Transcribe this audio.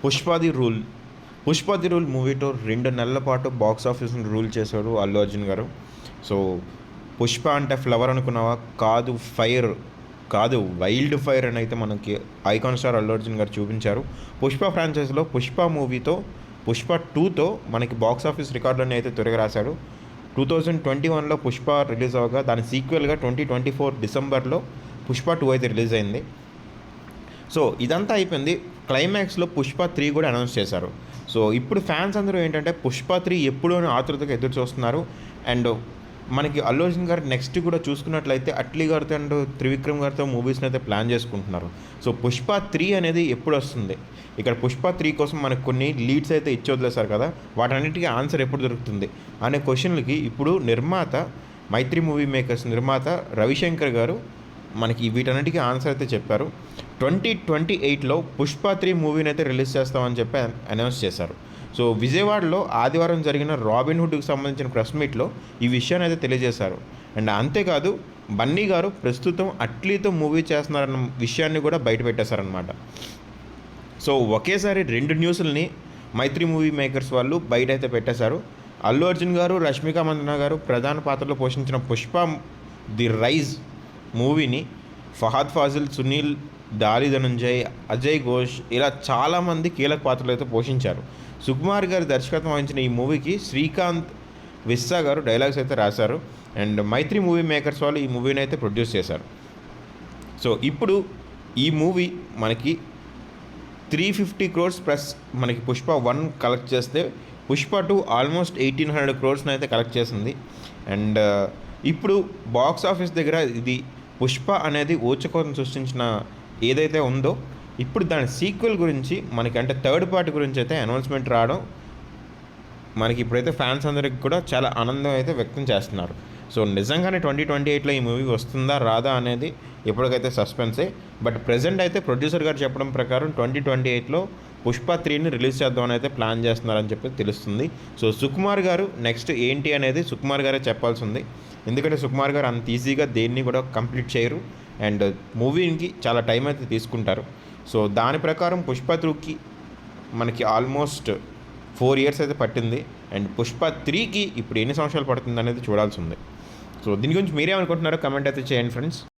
Pushpa the rule మూవీతో 2 నెలల పాటు బాక్స్ ఆఫీస్ని రూల్ చేశాడు అల్లు అర్జున్ గారు. సో పుష్ప అంటే ఫ్లవర్ అనుకున్నావా? కాదు, ఫైర్ కాదు, వైల్డ్ ఫైర్ అని అయితే మనకి ఐకాన్ స్టార్ అల్లు అర్జున్ గారు చూపించారు. పుష్ప ఫ్రాంచైజీలో పుష్ప మూవీతో పుష్ప 2తో మనకి బాక్స్ ఆఫీస్ రికార్డులన్నీ అయితే తిరిగి రాశాడు. 2021లో పుష్ప రిలీజ్ అవ్వగా దాని సీక్వెల్గా 2024 డిసెంబర్లో పుష్ప 2 అయితే రిలీజ్ అయింది. సో ఇదంతా అయిపోయింది. క్లైమాక్స్లో పుష్ప 3 కూడా అనౌన్స్ చేశారు. సో ఇప్పుడు ఫ్యాన్స్ అందరూ ఏంటంటే పుష్ప 3 ఎప్పుడు అని ఆతృతగా ఎదురు చూస్తున్నారు. అండ్ మనకి అల్లు అర్జున్ గారు నెక్స్ట్ కూడా చూసుకున్నట్లయితే అట్లీ గారితో అండ్ త్రివిక్రమ్ గారితో మూవీస్ని అయితే ప్లాన్ చేసుకుంటున్నారు. సో పుష్ప 3 అనేది ఎప్పుడు వస్తుంది, ఇక్కడ పుష్ప 3 కోసం మనకు కొన్ని లీడ్స్ అయితే ఇచ్చి వదిలేశారు కదా, వాటన్నిటికీ ఆన్సర్ ఎప్పుడు దొరుకుతుంది అనే క్వశ్చన్లకి ఇప్పుడు నిర్మాత మైత్రి మూవీ మేకర్స్ నిర్మాత రవిశంకర్ గారు మనకి వీటన్నిటికీ ఆన్సర్ అయితే చెప్పారు. 2028లో పుష్ప 3 మూవీని అయితే రిలీజ్ చేస్తామని చెప్పి అనౌన్స్ చేశారు. సో విజయవాడలో ఆదివారం జరిగిన రాబిన్హుడ్కి సంబంధించిన ప్రెస్ మీట్లో ఈ విషయాన్ని అయితే తెలియజేశారు. అండ్ అంతేకాదు బన్నీ గారు ప్రస్తుతం అట్లీతో మూవీ చేస్తున్నారన్న విషయాన్ని కూడా బయటపెట్టేశారనమాట. సో ఒకేసారి 2 న్యూస్ని మైత్రి మూవీ మేకర్స్ వాళ్ళు బయట అయితే పెట్టేశారు. అల్లు అర్జున్ గారు, రష్మిక మందన గారు ప్రధాన పాత్రలో పోషించిన పుష్ప ది రైజ్ మూవీని ఫహద్ ఫాజిల్, సునీల్, దాలి ధనుంజయ్, అజయ్ ఘోష్ ఇలా చాలామంది కీలక పాత్రలు అయితే పోషించారు. సుకుమార్ గారి దర్శకత్వం వహించిన ఈ మూవీకి శ్రీకాంత్ విస్సా గారు డైలాగ్స్ అయితే రాశారు. అండ్ మైత్రి మూవీ మేకర్స్ వాళ్ళు ఈ మూవీని అయితే ప్రొడ్యూస్ చేశారు. సో ఇప్పుడు ఈ మూవీ మనకి 350 crores ప్లస్ మనకి పుష్ప 1 కలెక్ట్ చేస్తే పుష్ప 2 ఆల్మోస్ట్ 1800 crores అయితే కలెక్ట్ చేసింది. అండ్ ఇప్పుడు బాక్స్ ఆఫీస్ దగ్గర ఇది పుష్ప అనేది ఊచకోతను సృష్టించిన ఏదైతే ఉందో ఇప్పుడు దాని సీక్వెల్ గురించి మనకి అంటే థర్డ్ పార్ట్ గురించి అయితే అనౌన్స్మెంట్ రావడం మనకి ఇప్పుడైతే ఫ్యాన్స్ అందరికి కూడా చాలా ఆనందం అయితే వ్యక్తం చేస్తున్నారు. సో నిజంగానే 2028లో ఈ మూవీ వస్తుందా రాదా అనేది ఎప్పటికైతే సస్పెన్సే. బట్ ప్రజెంట్ అయితే ప్రొడ్యూసర్ గారు చెప్పడం ప్రకారం 2028లో పుష్ప 3ని రిలీజ్ చేద్దామని అయితే ప్లాన్ చేస్తున్నారని చెప్పి తెలుస్తుంది. సో సుకుమార్ గారు నెక్స్ట్ ఏంటి అనేది సుకుమార్ గారే చెప్పాల్సి ఉంది. ఎందుకంటే సుకుమార్ గారు అంత ఈజీగా దేన్ని కూడా కంప్లీట్ చేయరు అండ్ మూవీకి చాలా టైం అయితే తీసుకుంటారు. సో దాని ప్రకారం పుష్ప 2కి మనకి ఆల్మోస్ట్ 4 years అయితే పట్టింది. అండ్ పుష్ప 3కి ఇప్పుడు ఎన్ని సంవత్సరాలు పడుతుంది అనేది చూడాల్సి ఉంది. సో దీని గురించి మీరేమనుకుంటున్నారో కమెంట్ అయితే చేయండి ఫ్రెండ్స్.